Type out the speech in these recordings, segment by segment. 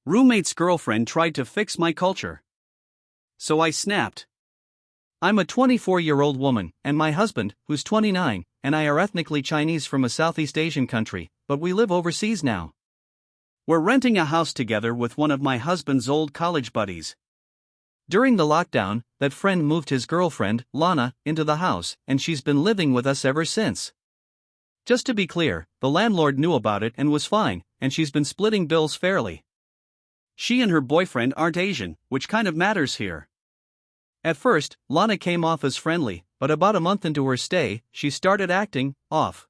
Roommate's girlfriend tried to fix my culture. So I snapped. I'm a 24-year-old woman, and my husband, who's 29, and I are ethnically Chinese from a Southeast Asian country, but we live overseas now. We're renting a house together with one of my husband's old college buddies. During the lockdown, that friend moved his girlfriend, Lana, into the house, and she's been living with us ever since. Just to be clear, the landlord knew about it and was fine, and she's been splitting bills fairly. She and her boyfriend aren't Asian, which kind of matters here. At first, Lana came off as friendly, but about a month into her stay, she started acting off.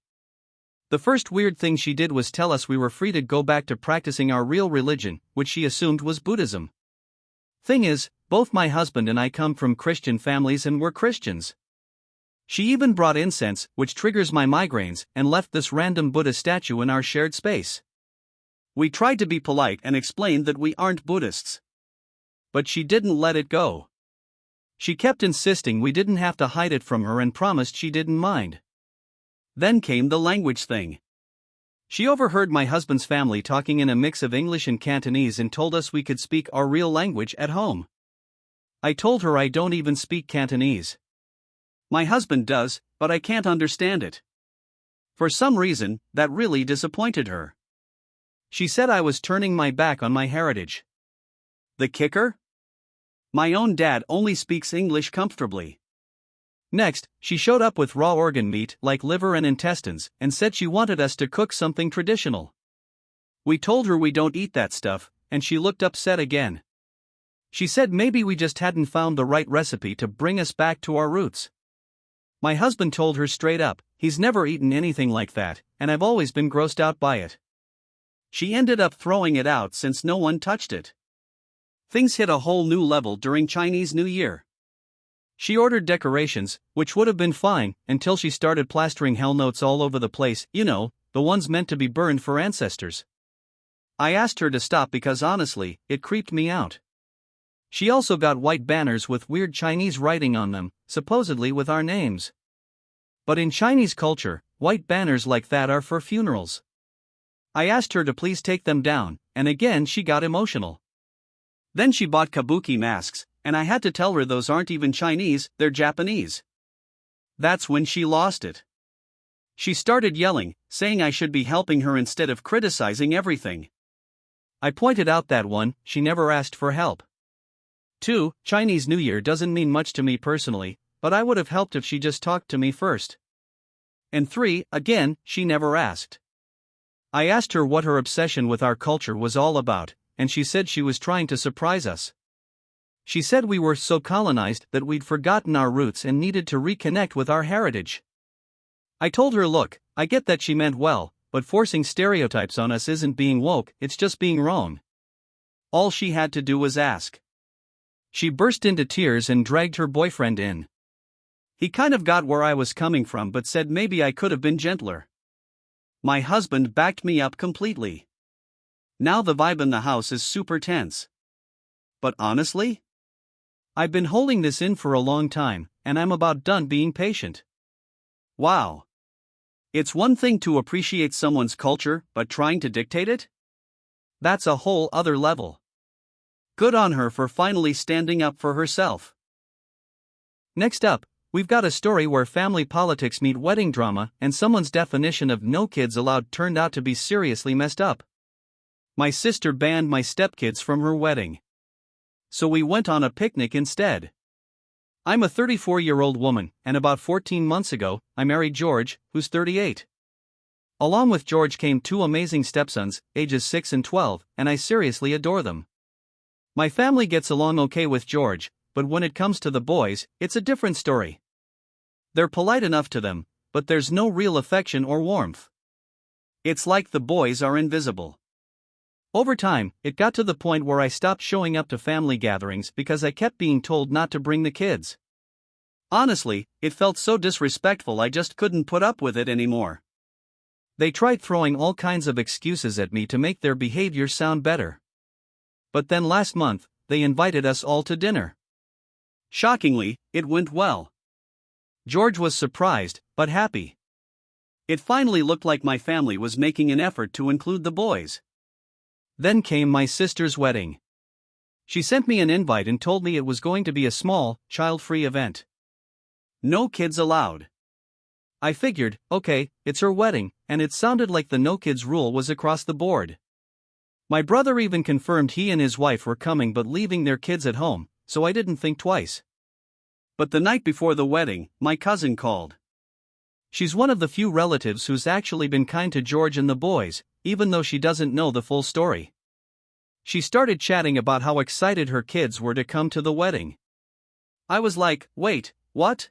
The first weird thing she did was tell us we were free to go back to practicing our real religion, which she assumed was Buddhism. Thing is, both my husband and I come from Christian families and we're Christians. She even brought incense, which triggers my migraines, and left this random Buddha statue in our shared space. We tried to be polite and explained that we aren't Buddhists. But she didn't let it go. She kept insisting we didn't have to hide it from her and promised she didn't mind. Then came the language thing. She overheard my husband's family talking in a mix of English and Cantonese and told us we could speak our real language at home. I told her I don't even speak Cantonese. My husband does, but I can't understand it. For some reason, that really disappointed her. She said I was turning my back on my heritage. The kicker? My own dad only speaks English comfortably. Next, she showed up with raw organ meat like liver and intestines and said she wanted us to cook something traditional. We told her we don't eat that stuff, and she looked upset again. She said maybe we just hadn't found the right recipe to bring us back to our roots. My husband told her straight up, he's never eaten anything like that, and I've always been grossed out by it. She ended up throwing it out since no one touched it. Things hit a whole new level during Chinese New Year. She ordered decorations, which would have been fine, until she started plastering hell notes all over the place, you know, the ones meant to be burned for ancestors. I asked her to stop because honestly, it creeped me out. She also got white banners with weird Chinese writing on them, supposedly with our names. But in Chinese culture, white banners like that are for funerals. I asked her to please take them down, and again she got emotional. Then she bought kabuki masks, and I had to tell her those aren't even Chinese, they're Japanese. That's when she lost it. She started yelling, saying I should be helping her instead of criticizing everything. I pointed out that 1, she never asked for help. 2, Chinese New Year doesn't mean much to me personally, but I would have helped if she just talked to me first. And 3, again, she never asked. I asked her what her obsession with our culture was all about, and she said she was trying to surprise us. She said we were so colonized that we'd forgotten our roots and needed to reconnect with our heritage. I told her, look, I get that she meant well, but forcing stereotypes on us isn't being woke, it's just being wrong. All she had to do was ask. She burst into tears and dragged her boyfriend in. He kind of got where I was coming from but said maybe I could have been gentler. My husband backed me up completely. Now the vibe in the house is super tense. But honestly, I've been holding this in for a long time, and I'm about done being patient. Wow. It's one thing to appreciate someone's culture, but trying to dictate it? That's a whole other level. Good on her for finally standing up for herself. Next up, we've got a story where family politics meet wedding drama, and someone's definition of no kids allowed turned out to be seriously messed up. My sister banned my stepkids from her wedding. So we went on a picnic instead. I'm a 34-year-old woman, and about 14 months ago, I married George, who's 38. Along with George came 2 amazing stepsons, ages 6 and 12, and I seriously adore them. My family gets along okay with George, but when it comes to the boys, it's a different story. They're polite enough to them, but there's no real affection or warmth. It's like the boys are invisible. Over time, it got to the point where I stopped showing up to family gatherings because I kept being told not to bring the kids. Honestly, it felt so disrespectful I just couldn't put up with it anymore. They tried throwing all kinds of excuses at me to make their behavior sound better. But then last month, they invited us all to dinner. Shockingly, it went well. George was surprised, but happy. It finally looked like my family was making an effort to include the boys. Then came my sister's wedding. She sent me an invite and told me it was going to be a small, child-free event. No kids allowed. I figured, okay, it's her wedding, and it sounded like the no kids rule was across the board. My brother even confirmed he and his wife were coming but leaving their kids at home, so I didn't think twice. But the night before the wedding, my cousin called. She's one of the few relatives who's actually been kind to George and the boys, even though she doesn't know the full story. She started chatting about how excited her kids were to come to the wedding. I was like, wait, what?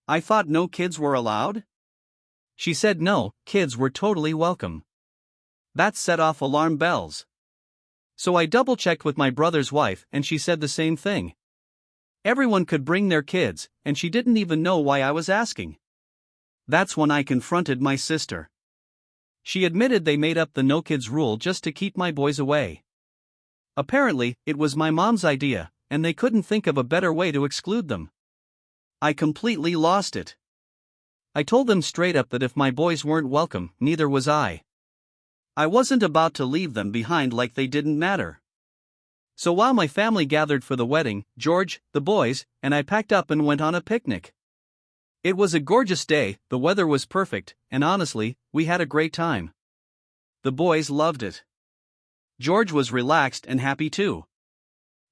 I thought no kids were allowed? She said no, kids were totally welcome. That set off alarm bells. So I double-checked with my brother's wife and she said the same thing. Everyone could bring their kids, and she didn't even know why I was asking. That's when I confronted my sister. She admitted they made up the no kids rule just to keep my boys away. Apparently, it was my mom's idea, and they couldn't think of a better way to exclude them. I completely lost it. I told them straight up that if my boys weren't welcome, neither was I. I wasn't about to leave them behind like they didn't matter. So while my family gathered for the wedding, George, the boys, and I packed up and went on a picnic. It was a gorgeous day, the weather was perfect, and honestly, we had a great time. The boys loved it. George was relaxed and happy too.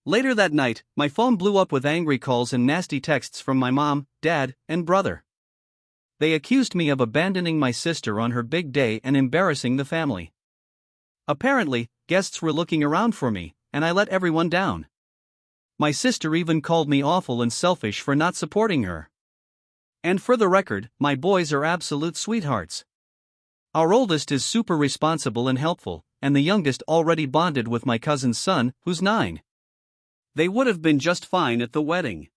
Later that night, my phone blew up with angry calls and nasty texts from my mom, dad, and brother. They accused me of abandoning my sister on her big day and embarrassing the family. Apparently, guests were looking around for me, and I let everyone down. My sister even called me awful and selfish for not supporting her. And for the record, my boys are absolute sweethearts. Our oldest is super responsible and helpful, and the youngest already bonded with my cousin's son, who's 9. They would have been just fine at the wedding.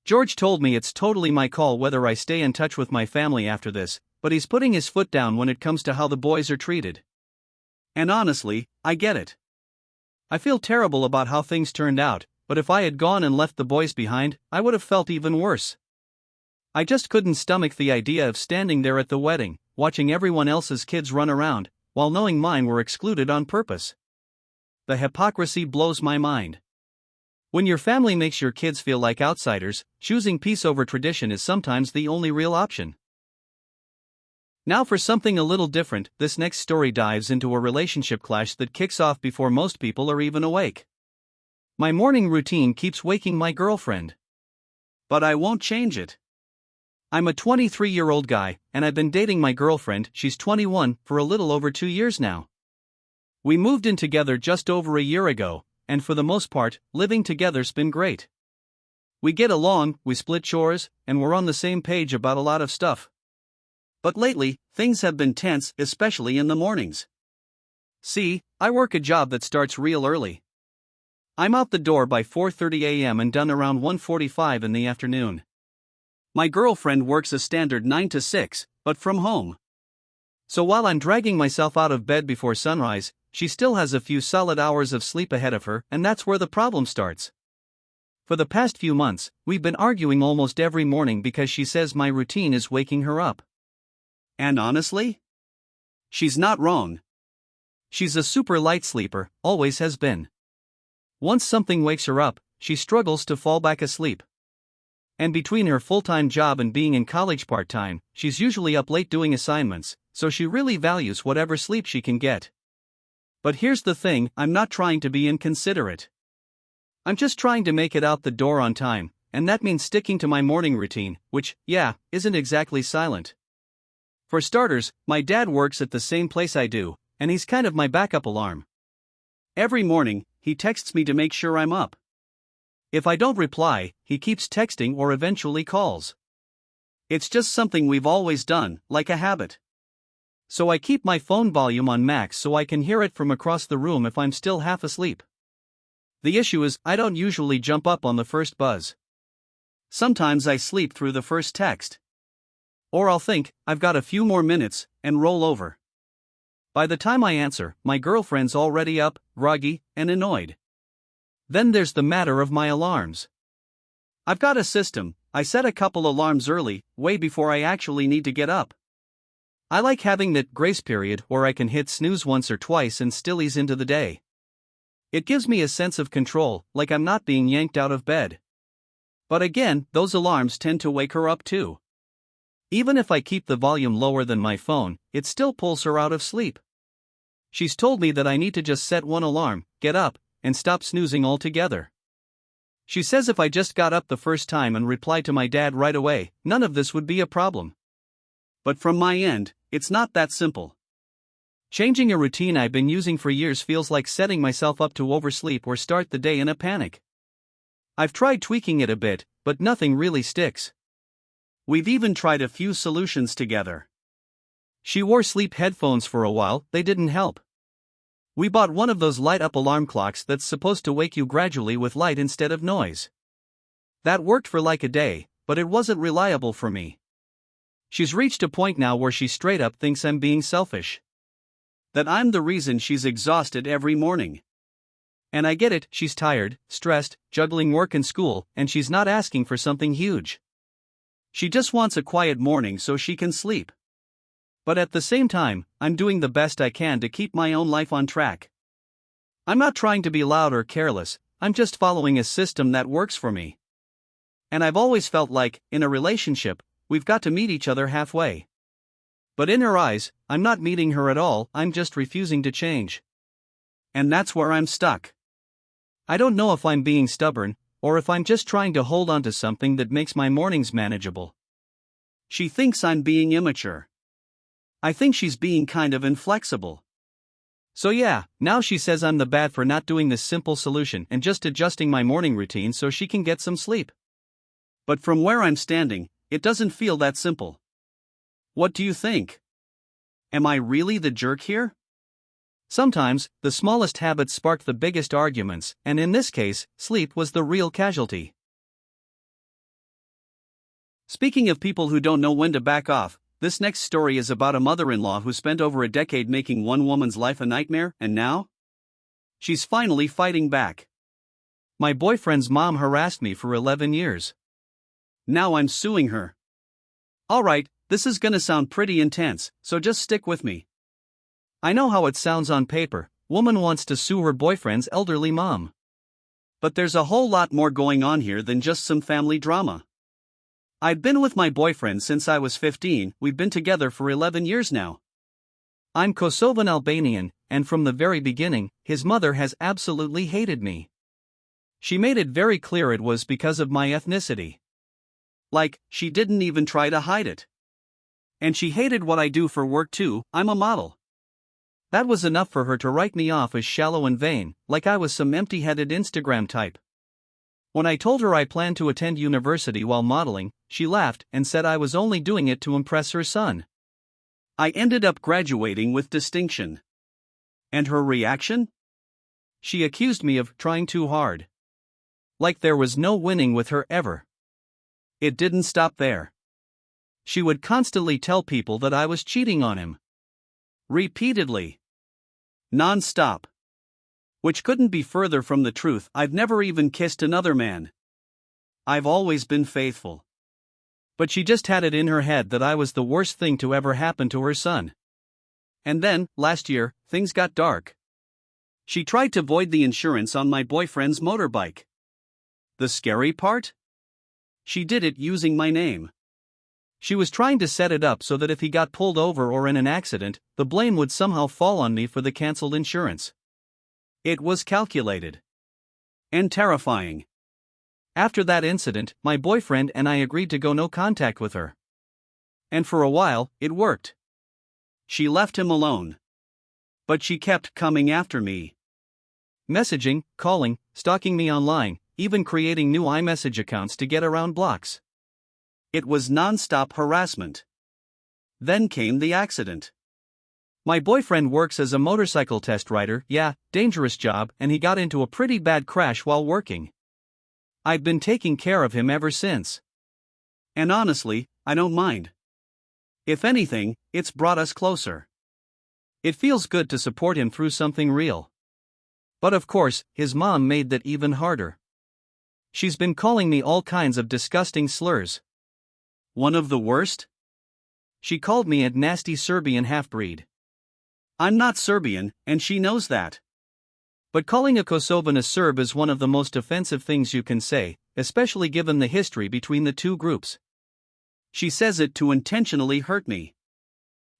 George told me it's totally my call whether I stay in touch with my family after this, but he's putting his foot down when it comes to how the boys are treated. And honestly, I get it. I feel terrible about how things turned out, but if I had gone and left the boys behind, I would have felt even worse. I just couldn't stomach the idea of standing there at the wedding, watching everyone else's kids run around, while knowing mine were excluded on purpose. The hypocrisy blows my mind. When your family makes your kids feel like outsiders, choosing peace over tradition is sometimes the only real option. Now for something a little different, this next story dives into a relationship clash that kicks off before most people are even awake. My morning routine keeps waking my girlfriend. But I won't change it. I'm a 23-year-old guy, and I've been dating my girlfriend, she's 21, for a little over 2 years now. We moved in together just over a year ago, and for the most part, living together's been great. We get along, we split chores, and we're on the same page about a lot of stuff. But lately, things have been tense, especially in the mornings. See, I work a job that starts real early. I'm out the door by 4:30 a.m. and done around 1:45 in the afternoon. My girlfriend works a standard 9 to 6, but from home. So while I'm dragging myself out of bed before sunrise, she still has a few solid hours of sleep ahead of her, and that's where the problem starts. For the past few months, we've been arguing almost every morning because she says my routine is waking her up. And honestly, she's not wrong. She's a super light sleeper, always has been. Once something wakes her up, she struggles to fall back asleep. And between her full-time job and being in college part-time, she's usually up late doing assignments, so she really values whatever sleep she can get. But here's the thing, I'm not trying to be inconsiderate. I'm just trying to make it out the door on time, and that means sticking to my morning routine, which, isn't exactly silent. For starters, my dad works at the same place I do, and he's kind of my backup alarm. Every morning, he texts me to make sure I'm up. If I don't reply, he keeps texting or eventually calls. It's just something we've always done, like a habit. So I keep my phone volume on max so I can hear it from across the room if I'm still half asleep. The issue is, I don't usually jump up on the first buzz. Sometimes I sleep through the first text. Or I'll think, I've got a few more minutes, and roll over. By the time I answer, my girlfriend's already up, groggy, and annoyed. Then there's the matter of my alarms. I've got a system, I set a couple alarms early, way before I actually need to get up. I like having that grace period where I can hit snooze once or twice and still ease into the day. It gives me a sense of control, like I'm not being yanked out of bed. But again, those alarms tend to wake her up too. Even if I keep the volume lower than my phone, it still pulls her out of sleep. She's told me that I need to just set one alarm, get up, and stop snoozing altogether. She says if I just got up the first time and replied to my dad right away, none of this would be a problem. But from my end, it's not that simple. Changing a routine I've been using for years feels like setting myself up to oversleep or start the day in a panic. I've tried tweaking it a bit, but nothing really sticks. We've even tried a few solutions together. She wore sleep headphones for a while, they didn't help. We bought one of those light-up alarm clocks that's supposed to wake you gradually with light instead of noise. That worked for like a day, but it wasn't reliable for me. She's reached a point now where she straight up thinks I'm being selfish. That I'm the reason she's exhausted every morning. And I get it, she's tired, stressed, juggling work and school, and she's not asking for something huge. She just wants a quiet morning so she can sleep. But at the same time, I'm doing the best I can to keep my own life on track. I'm not trying to be loud or careless, I'm just following a system that works for me. And I've always felt like, in a relationship, we've got to meet each other halfway. But in her eyes, I'm not meeting her at all, I'm just refusing to change. And that's where I'm stuck. I don't know if I'm being stubborn, or if I'm just trying to hold on to something that makes my mornings manageable. She thinks I'm being immature. I think she's being kind of inflexible. So yeah, now she says I'm the bad for not doing this simple solution and just adjusting my morning routine so she can get some sleep. But from where I'm standing, it doesn't feel that simple. What do you think? Am I really the jerk here? Sometimes, the smallest habits spark the biggest arguments, and in this case, sleep was the real casualty. Speaking of people who don't know when to back off, this next story is about a mother-in-law who spent over a decade making one woman's life a nightmare, and now? She's finally fighting back. My boyfriend's mom harassed me for 11 years. Now I'm suing her. Alright, this is gonna sound pretty intense, so just stick with me. I know how it sounds on paper, woman wants to sue her boyfriend's elderly mom. But there's a whole lot more going on here than just some family drama. I've been with my boyfriend since I was 15, we've been together for 11 years now. I'm Kosovan Albanian, and from the very beginning, his mother has absolutely hated me. She made it very clear it was because of my ethnicity. Like, she didn't even try to hide it. And she hated what I do for work too, I'm a model. That was enough for her to write me off as shallow and vain, like I was some empty-headed Instagram type. When I told her I planned to attend university while modeling, she laughed and said I was only doing it to impress her son. I ended up graduating with distinction. And her reaction? She accused me of trying too hard. Like there was no winning with her ever. It didn't stop there. She would constantly tell people that I was cheating on him. Repeatedly. Non-stop. Which couldn't be further from the truth. I've never even kissed another man. I've always been faithful. But she just had it in her head that I was the worst thing to ever happen to her son. And then, last year, things got dark. She tried to void the insurance on my boyfriend's motorbike. The scary part? She did it using my name. She was trying to set it up so that if he got pulled over or in an accident, the blame would somehow fall on me for the cancelled insurance. It was calculated. And terrifying. After that incident, my boyfriend and I agreed to go no contact with her. And for a while, it worked. She left him alone. But she kept coming after me. Messaging, calling, stalking me online, even creating new iMessage accounts to get around blocks. It was non-stop harassment. Then came the accident. My boyfriend works as a motorcycle test rider, yeah, dangerous job, and he got into a pretty bad crash while working. I've been taking care of him ever since. And honestly, I don't mind. If anything, it's brought us closer. It feels good to support him through something real. But of course, his mom made that even harder. She's been calling me all kinds of disgusting slurs. One of the worst? She called me a nasty Serbian half-breed. I'm not Serbian, and she knows that. But calling a Kosovan a Serb is one of the most offensive things you can say, especially given the history between the two groups. She says it to intentionally hurt me.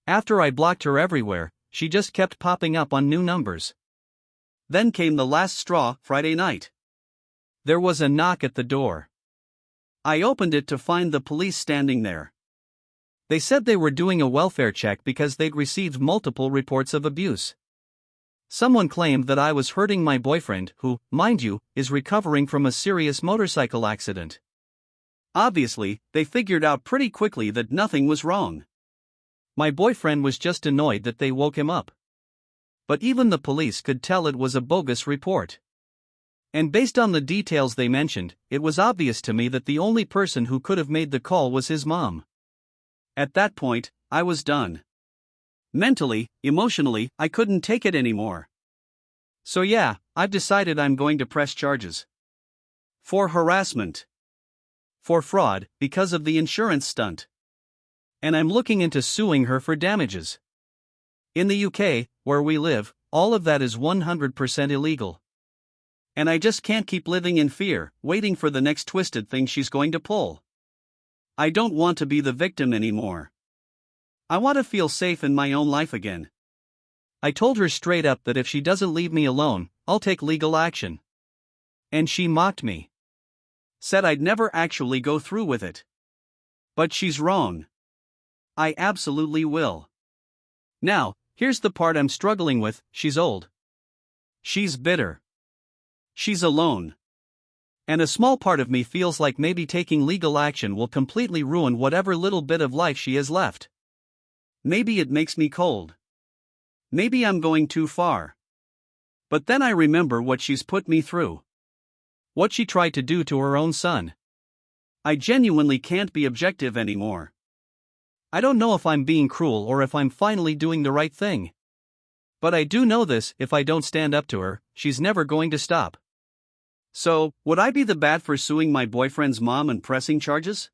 After I blocked her everywhere, she just kept popping up on new numbers. Then came the last straw, Friday night. There was a knock at the door. I opened it to find the police standing there. They said they were doing a welfare check because they'd received multiple reports of abuse. Someone claimed that I was hurting my boyfriend, who, mind you, is recovering from a serious motorcycle accident. Obviously, they figured out pretty quickly that nothing was wrong. My boyfriend was just annoyed that they woke him up. But even the police could tell it was a bogus report. And based on the details they mentioned, it was obvious to me that the only person who could have made the call was his mom. At that point, I was done. Mentally, emotionally, I couldn't take it anymore. So yeah, I've decided I'm going to press charges. For harassment. For fraud, because of the insurance stunt. And I'm looking into suing her for damages. In the UK, where we live, all of that is 100% illegal. And I just can't keep living in fear, waiting for the next twisted thing she's going to pull. I don't want to be the victim anymore. I want to feel safe in my own life again. I told her straight up that if she doesn't leave me alone, I'll take legal action. And she mocked me. Said I'd never actually go through with it. But she's wrong. I absolutely will. Now, here's the part I'm struggling with: she's old. She's bitter. She's alone. And a small part of me feels like maybe taking legal action will completely ruin whatever little bit of life she has left. Maybe it makes me cold. Maybe I'm going too far. But then I remember what she's put me through. What she tried to do to her own son. I genuinely can't be objective anymore. I don't know if I'm being cruel or if I'm finally doing the right thing. But I do know this: if I don't stand up to her, she's never going to stop. So, would I be the bad for suing my boyfriend's mom and pressing charges?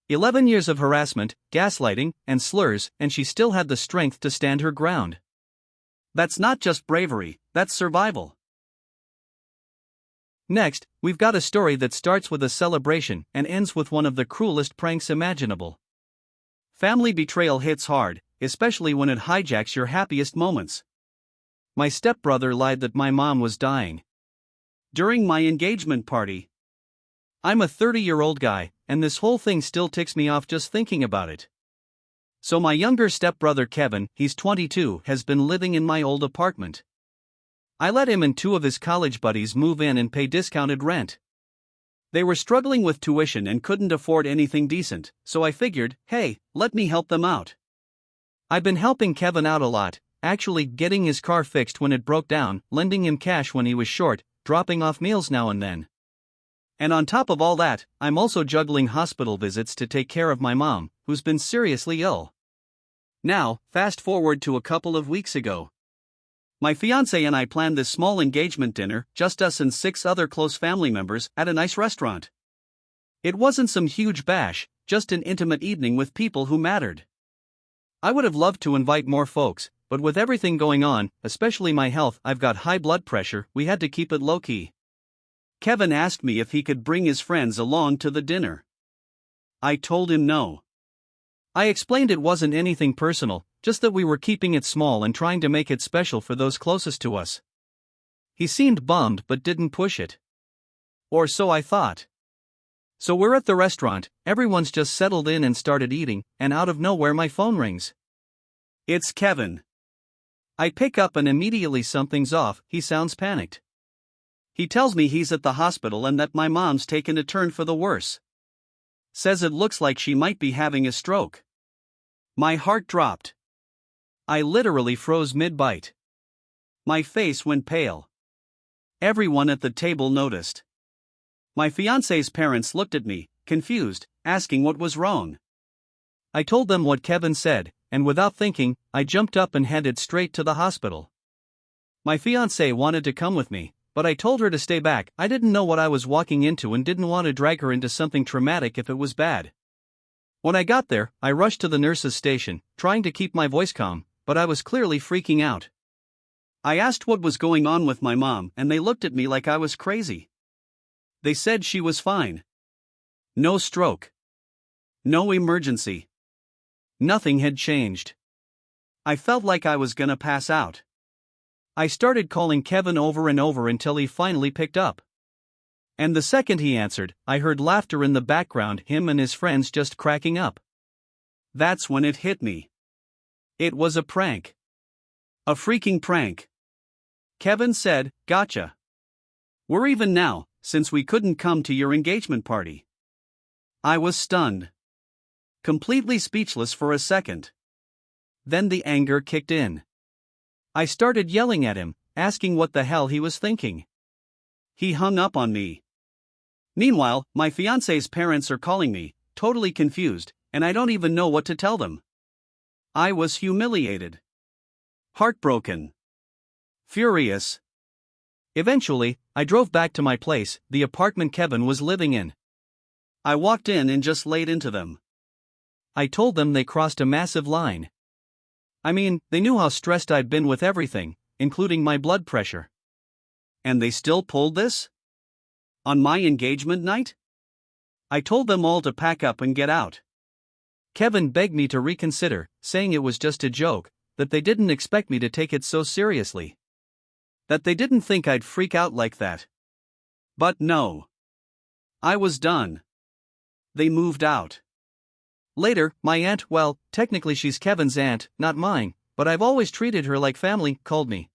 11 years of harassment, gaslighting, and slurs, and she still had the strength to stand her ground. That's not just bravery, that's survival. Next, we've got a story that starts with a celebration and ends with one of the cruelest pranks imaginable. Family betrayal hits hard, especially when it hijacks your happiest moments. My stepbrother lied that my mom was dying during my engagement party. I'm a 30-year-old guy, and this whole thing still ticks me off just thinking about it. So my younger stepbrother Kevin, he's 22, has been living in my old apartment. I let him and two of his college buddies move in and pay discounted rent. They were struggling with tuition and couldn't afford anything decent, so I figured, hey, let me help them out. I've been helping Kevin out a lot, actually getting his car fixed when it broke down, lending him cash when he was short, dropping off meals now and then. And on top of all that, I'm also juggling hospital visits to take care of my mom, who's been seriously ill. Now, fast forward to a couple of weeks ago. My fiancé and I planned this small engagement dinner, just us and 6 other close family members, at a nice restaurant. It wasn't some huge bash, just an intimate evening with people who mattered. I would have loved to invite more folks, but with everything going on, especially my health, I've got high blood pressure, we had to keep it low-key. Kevin asked me if he could bring his friends along to the dinner. I told him no. I explained it wasn't anything personal, just that we were keeping it small and trying to make it special for those closest to us. He seemed bummed but didn't push it. Or so I thought. So we're at the restaurant, everyone's just settled in and started eating, and out of nowhere my phone rings. It's Kevin. I pick up and immediately something's off. He sounds panicked. He tells me he's at the hospital and that my mom's taken a turn for the worse. Says it looks like she might be having a stroke. My heart dropped. I literally froze mid-bite. My face went pale. Everyone at the table noticed. My fiancé's parents looked at me, confused, asking what was wrong. I told them what Kevin said, and without thinking, I jumped up and headed straight to the hospital. My fiancée wanted to come with me, but I told her to stay back. I didn't know what I was walking into and didn't want to drag her into something traumatic if it was bad. When I got there, I rushed to the nurse's station, trying to keep my voice calm, but I was clearly freaking out. I asked what was going on with my mom, and they looked at me like I was crazy. They said she was fine. No stroke. No emergency. Nothing had changed. I felt like I was gonna pass out. I started calling Kevin over and over until he finally picked up. And the second he answered, I heard laughter in the background, him and his friends just cracking up. That's when it hit me. It was a prank. A freaking prank. Kevin said, "Gotcha. We're even now, since we couldn't come to your engagement party." I was stunned. Completely speechless for a second. Then the anger kicked in. I started yelling at him, asking what the hell he was thinking. He hung up on me. Meanwhile, my fiance's parents are calling me, totally confused, and I don't even know what to tell them. I was humiliated. Heartbroken. Furious. Eventually, I drove back to my place, the apartment Kevin was living in. I walked in and just laid into them. I told them they crossed a massive line. I mean, they knew how stressed I'd been with everything, including my blood pressure. And they still pulled this? On my engagement night? I told them all to pack up and get out. Kevin begged me to reconsider, saying it was just a joke, that they didn't expect me to take it so seriously. That they didn't think I'd freak out like that. But no. I was done. They moved out. Later, my aunt, well, technically she's Kevin's aunt, not mine, but I've always treated her like family, called me.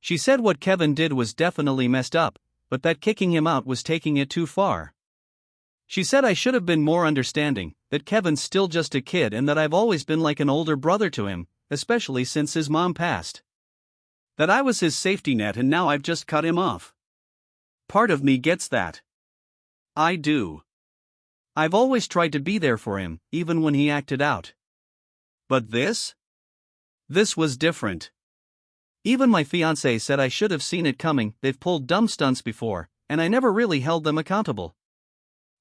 She said what Kevin did was definitely messed up, but that kicking him out was taking it too far. She said I should have been more understanding, that Kevin's still just a kid and that I've always been like an older brother to him, especially since his mom passed. That I was his safety net and now I've just cut him off. Part of me gets that. I do. I've always tried to be there for him, even when he acted out. But this? This was different. Even my fiancé said I should have seen it coming. They've pulled dumb stunts before, and I never really held them accountable.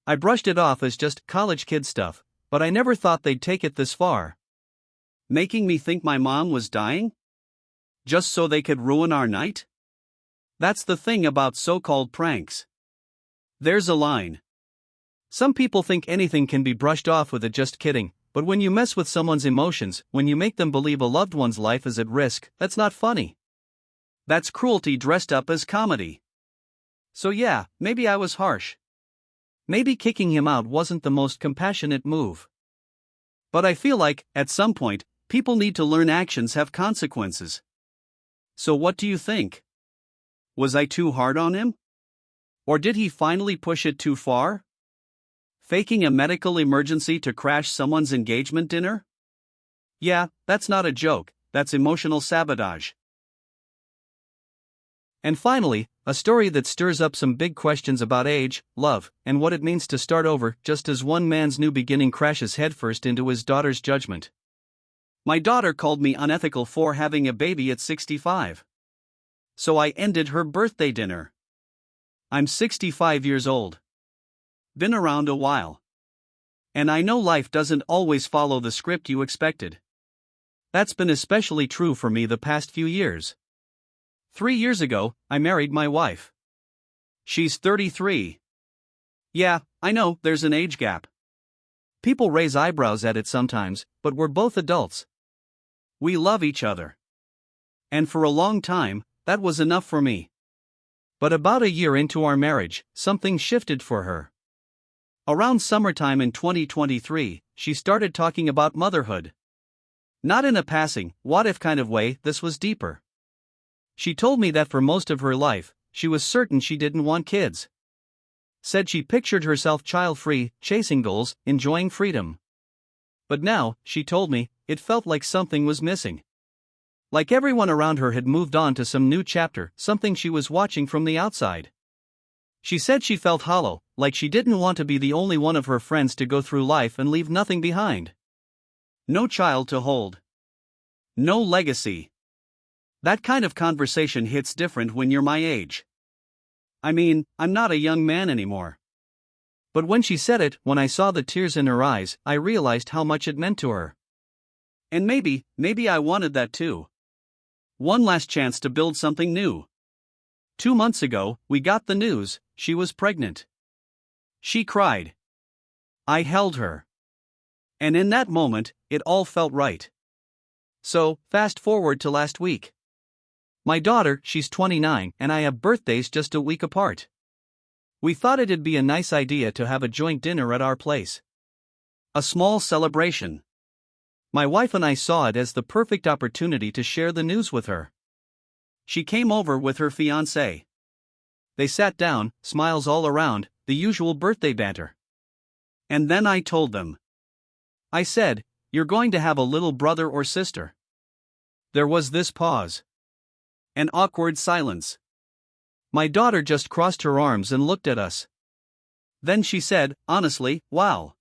I brushed it off as just college kid stuff, but I never thought they'd take it this far. Making me think my mom was dying? Just so they could ruin our night? That's the thing about so-called pranks. There's a line. Some people think anything can be brushed off with a "just kidding," but when you mess with someone's emotions, when you make them believe a loved one's life is at risk, that's not funny. That's cruelty dressed up as comedy. So yeah, maybe I was harsh. Maybe kicking him out wasn't the most compassionate move. But I feel like, at some point, people need to learn actions have consequences. So what do you think? Was I too hard on him? Or did he finally push it too far? Faking a medical emergency to crash someone's engagement dinner? Yeah, that's not a joke, that's emotional sabotage. And finally, a story that stirs up some big questions about age, love, and what it means to start over, just as one man's new beginning crashes headfirst into his daughter's judgment. My daughter called me unethical for having a baby at 65. So I ended her birthday dinner. I'm 65 years old. Been around a while. And I know life doesn't always follow the script you expected. That's been especially true for me the past few years. 3 years ago, I married my wife. She's 33. Yeah, I know, there's an age gap. People raise eyebrows at it sometimes, but we're both adults. We love each other. And for a long time, that was enough for me. But about a year into our marriage, something shifted for her. Around summertime in 2023, she started talking about motherhood. Not in a passing, what-if kind of way, this was deeper. She told me that for most of her life, she was certain she didn't want kids. Said she pictured herself child-free, chasing goals, enjoying freedom. But now, she told me, it felt like something was missing. Like everyone around her had moved on to some new chapter, something she was watching from the outside. She said she felt hollow, like she didn't want to be the only one of her friends to go through life and leave nothing behind. No child to hold. No legacy. That kind of conversation hits different when you're my age. I mean, I'm not a young man anymore. But when she said it, when I saw the tears in her eyes, I realized how much it meant to her. And maybe I wanted that too. One last chance to build something new. 2 months ago, we got the news, she was pregnant. She cried. I held her. And in that moment, it all felt right. So, fast forward to last week. My daughter, she's 29, and I have birthdays just a week apart. We thought it'd be a nice idea to have a joint dinner at our place. A small celebration. My wife and I saw it as the perfect opportunity to share the news with her. She came over with her fiancé. They sat down, smiles all around, the usual birthday banter. And then I told them. I said, "You're going to have a little brother or sister." There was this pause. An awkward silence. My daughter just crossed her arms and looked at us. Then she said, honestly, wow.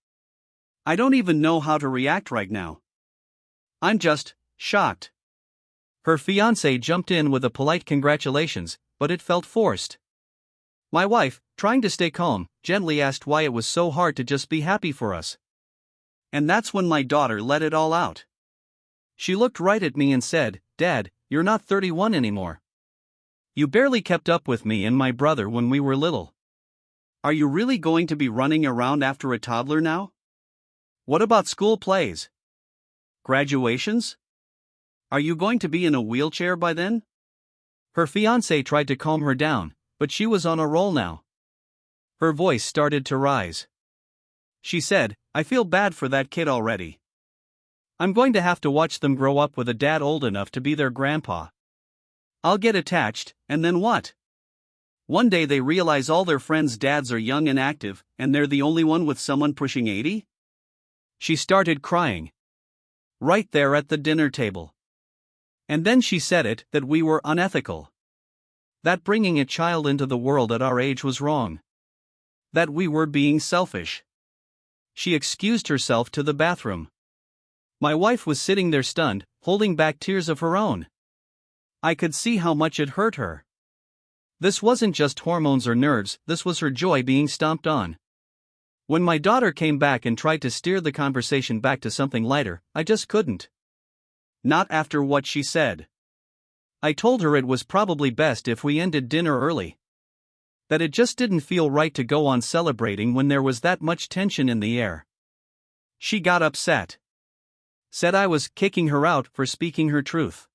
I don't even know how to react right now. I'm just shocked. Her fiancé jumped in with a polite congratulations, but it felt forced. My wife, trying to stay calm, gently asked why it was so hard to just be happy for us. And that's when my daughter let it all out. She looked right at me and said, "Dad, you're not 31 anymore. You barely kept up with me and my brother when we were little. Are you really going to be running around after a toddler now? What about school plays? Graduations? Are you going to be in a wheelchair by then?" Her fiancé tried to calm her down, but she was on a roll now. Her voice started to rise. She said, "I feel bad for that kid already. I'm going to have to watch them grow up with a dad old enough to be their grandpa. I'll get attached, and then what? One day they realize all their friends' dads are young and active, and they're the only one with someone pushing 80? She started crying. Right there at the dinner table. And then she said it, that we were unethical. That bringing a child into the world at our age was wrong. That we were being selfish. She excused herself to the bathroom. My wife was sitting there stunned, holding back tears of her own. I could see how much it hurt her. This wasn't just hormones or nerves, this was her joy being stomped on. When my daughter came back and tried to steer the conversation back to something lighter, I just couldn't. Not after what she said. I told her it was probably best if we ended dinner early. That it just didn't feel right to go on celebrating when there was that much tension in the air. She got upset. Said I was kicking her out for speaking her truth.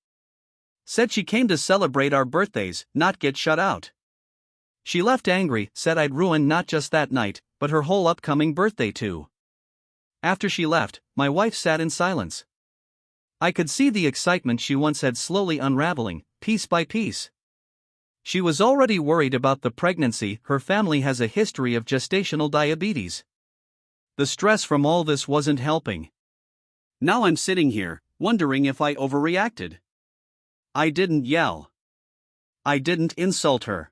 Said she came to celebrate our birthdays, not get shut out. She left angry, said I'd ruined not just that night, but her whole upcoming birthday too. After she left, my wife sat in silence. I could see the excitement she once had slowly unraveling, piece by piece. She was already worried about the pregnancy. Her family has a history of gestational diabetes. The stress from all this wasn't helping. Now I'm sitting here, wondering if I overreacted. I didn't yell. I didn't insult her.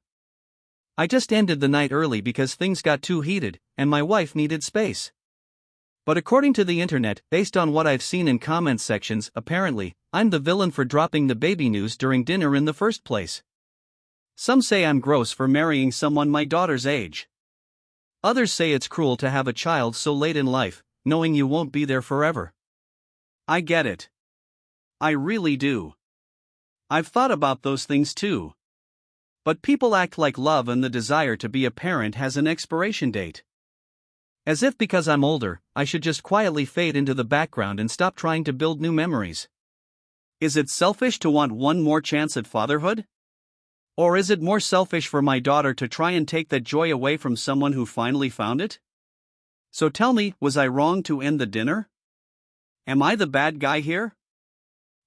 I just ended the night early because things got too heated, and my wife needed space. But according to the internet, based on what I've seen in comment sections, apparently, I'm the villain for dropping the baby news during dinner in the first place. Some say I'm gross for marrying someone my daughter's age. Others say it's cruel to have a child so late in life, knowing you won't be there forever. I get it. I really do. I've thought about those things too. But people act like love and the desire to be a parent has an expiration date. As if because I'm older, I should just quietly fade into the background and stop trying to build new memories. Is it selfish to want one more chance at fatherhood? Or is it more selfish for my daughter to try and take that joy away from someone who finally found it? So tell me, was I wrong to end the dinner? Am I the bad guy here?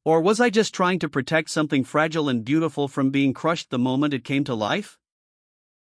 Or was I just trying to protect something fragile and beautiful from being crushed the moment it came to life?